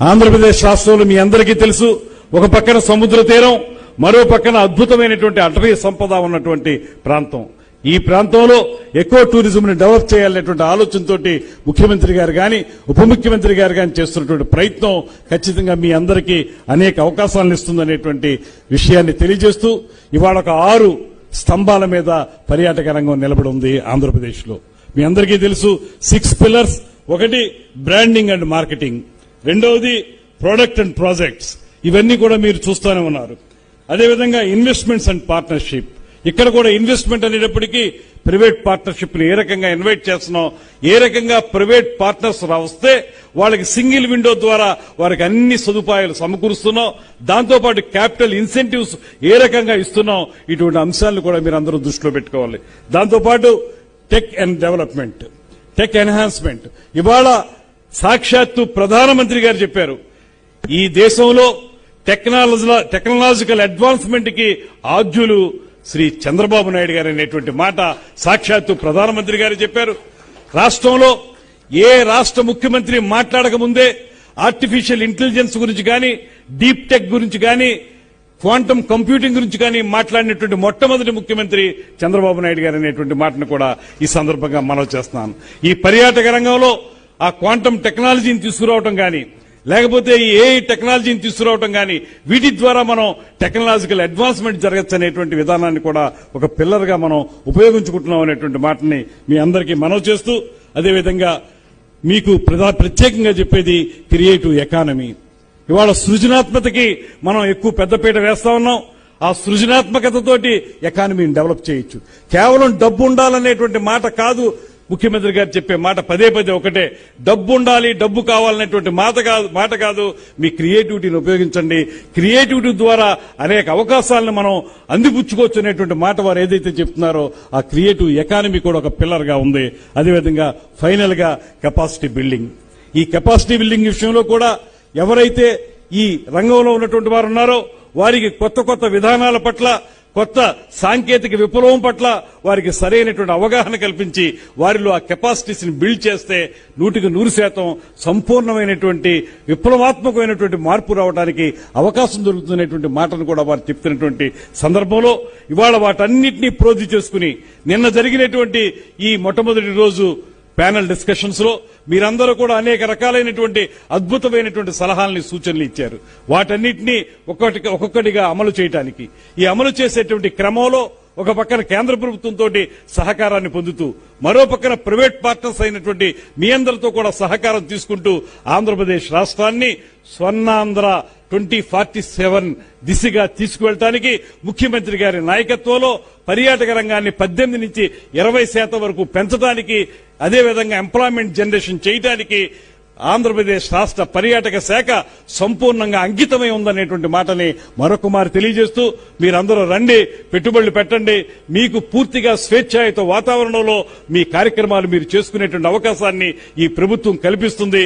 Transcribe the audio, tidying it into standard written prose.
ఆంధ్రప్రదేశ్ రాష్ట్రంలో మీ అందరికీ తెలుసు, ఒక పక్కన సముద్ర తీరం, మరో పక్కన అద్భుతమైనటువంటి అటవీ సంపద ఉన్నటువంటి ప్రాంతం. ఈ ప్రాంతంలో ఎక్కువ టూరిజంని డెవలప్ చేయాలనేటువంటి ఆలోచనతోటి ముఖ్యమంత్రి గారు గాని ఉప ముఖ్యమంత్రి గారు గాని చేస్తున్నటువంటి ప్రయత్నం ఖచ్చితంగా మీ అందరికీ అనేక అవకాశాలను ఇస్తుందనేటువంటి విషయాన్ని తెలియజేస్తూ ఇవాళ ఒక 6 స్తంభాల మీద పర్యాటక రంగం నిలబడి ఉంది ఆంధ్రప్రదేశ్ లో. మీ అందరికీ తెలుసు 6 పిల్లర్స్. ఒకటి బ్రాండింగ్ అండ్ మార్కెటింగ్, రెండవది ప్రొడక్ట్ అండ్ ప్రాజెక్ట్స్, ఇవన్నీ కూడా మీరు చూస్తూనే ఉన్నారు. అదేవిధంగా ఇన్వెస్ట్మెంట్స్ అండ్ పార్ట్నర్షిప్, ఇక్కడ కూడా ఇన్వెస్ట్మెంట్ అనేటప్పటికీ ప్రైవేట్ పార్ట్నర్షిప్ ని ఏ రకంగా ఇన్వైట్ చేస్తున్నాం, ఏ రకంగా ప్రైవేట్ పార్ట్నర్స్ వస్తే వాళ్ళకి సింగిల్ విండో ద్వారా వారికి అన్ని సదుపాయాలు సమకూరుస్తున్నాం, దాంతోపాటు క్యాపిటల్ ఇన్సెంటివ్స్ ఏ రకంగా ఇస్తున్నాం, ఇటువంటి అంశాలను కూడా మీరు అందరూ దృష్టిలో పెట్టుకోవాలి. దాంతోపాటు tech and development, tech enhancement. ఇవాళ సాక్షాత్తు ప్రధానమంత్రి గారు చెప్పారు, ఈ దేశంలో టెక్నాలజికల్ అడ్వాన్స్మెంట్ కి ఆద్యులు శ్రీ చంద్రబాబు నాయుడు గారు అనేటువంటి మాట సాక్షాత్తు ప్రధానమంత్రి గారు చెప్పారు. రాష్ట్రంలో ఏ రాష్ట్ర ముఖ్యమంత్రి మాట్లాడక ముందే ఆర్టిఫిషియల్ ఇంటెలిజెన్స్ గురించి కానీ, డీప్ టెక్ గురించి కానీ, క్వాంటమ్ కంప్యూటింగ్ గురించి కానీ మాట్లాడినటువంటి మొట్టమొదటి ముఖ్యమంత్రి చంద్రబాబు నాయుడు గారు అనేటువంటి మాటను కూడా ఈ సందర్భంగా మనవి చేస్తున్నాను. ఈ పర్యాటక రంగంలో ఆ క్వాంటమ్ టెక్నాలజీని తీసుకురావడం కానీ, లేకపోతే ఈ ఏఐ టెక్నాలజీని తీసుకురావడం కానీ, వీటి ద్వారా మనం టెక్నాలజికల్ అడ్వాన్స్మెంట్ జరగచ్చు అనేటువంటి విధానాన్ని కూడా ఒక పిల్లర్ గా మనం ఉపయోగించుకుంటున్నాం అనేటువంటి మాటని మీ అందరికీ మనవి చేస్తూ, అదేవిధంగా మీకు ప్రత్యేకంగా చెప్పేది క్రియేటివ్ ఎకానమీ. ఇవాళ సృజనాత్మకతకి మనం ఎక్కువ పెద్దపీట వేస్తా ఉన్నాం. ఆ సృజనాత్మకతతోటి ఎకానమీని డెవలప్ చేయొచ్చు. కేవలం డబ్బు ఉండాలనేటువంటి మాట కాదు ముఖ్యమంత్రి గారు చెప్పే మాట, పదే పదే ఒకటే, డబ్బు ఉండాలి, డబ్బు కావాలనేటువంటి మాట కాదు, మీ క్రియేటివిటీని ఉపయోగించండి, క్రియేటివిటీ ద్వారా అనేక అవకాశాలను మనం అందిపుచ్చుకోవచ్చు అనేటువంటి మాట వారు ఏదైతే చెప్తున్నారో ఆ క్రియేటివ్ ఎకానమీ కూడా ఒక పిల్లర్ గా ఉంది. అదేవిధంగా ఫైనల్ గా కెపాసిటీ బిల్డింగ్. ఈ కెపాసిటీ బిల్డింగ్ విషయంలో కూడా ఎవరైతే ఈ రంగంలో ఉన్నటువంటి వారు ఉన్నారో వారికి కొత్త కొత్త విధానాల పట్ల, కొత్త సాంకేతిక విప్లవం పట్ల వారికి సరైనటువంటి అవగాహన కల్పించి వారిలో ఆ కెపాసిటీస్ ని బిల్డ్ చేస్తే 100% సంపూర్ణమైనటువంటి విప్లవాత్మకమైనటువంటి మార్పు రావడానికి అవకాశం దొరుకుతున్నటువంటి మాటను కూడా వారు చెప్తున్నటువంటి సందర్భంలో ఇవాళ వాటన్నిటినీ ప్రోధి చేసుకుని నిన్న జరిగినటువంటి ఈ మొట్టమొదటి రోజు ప్యానెల్ డిస్కషన్స్ లో మీరందరూ కూడా అనేక రకాలైనటువంటి అద్భుతమైనటువంటి సలహాలని, సూచనలు ఇచ్చారు. వాటన్నిటినీ ఒక్కొక్కటిగా అమలు చేయడానికి, ఈ అమలు చేసేటువంటి క్రమంలో ఒక పక్కన కేంద్ర ప్రభుత్వంతో సహకారాన్ని పొందుతూ, మరో పక్కన ప్రైవేట్ పార్ట్నర్స్ అయినటువంటి మీ అందరితో కూడా సహకారం తీసుకుంటూ ఆంధ్రప్రదేశ్ రాష్ట్రాన్ని స్వర్ణాంధ్ర 2047 దిశగా తీసుకువెళ్ళటానికి ముఖ్యమంత్రి గారి నాయకత్వంలో పర్యాటక రంగాన్ని 18 నుంచి 20% వరకు పెంచడానికి, అదేవిధంగా ఎంప్లాయ్మెంట్ జనరేషన్ చేయడానికి ఆంధ్రప్రదేశ్ రాష్ట్ర పర్యాటక శాఖ సంపూర్ణంగా అంకితమై ఉందనేటువంటి మాటని మరొకమారు తెలియజేస్తూ, మీరందరూ రండి, పెట్టుబడులు పెట్టండి, మీకు పూర్తిగా స్వేచ్ఛాయుత వాతావరణంలో మీ కార్యక్రమాలు మీరు చేసుకునేటువంటి అవకాశాన్ని ఈ ప్రభుత్వం కల్పిస్తుంది.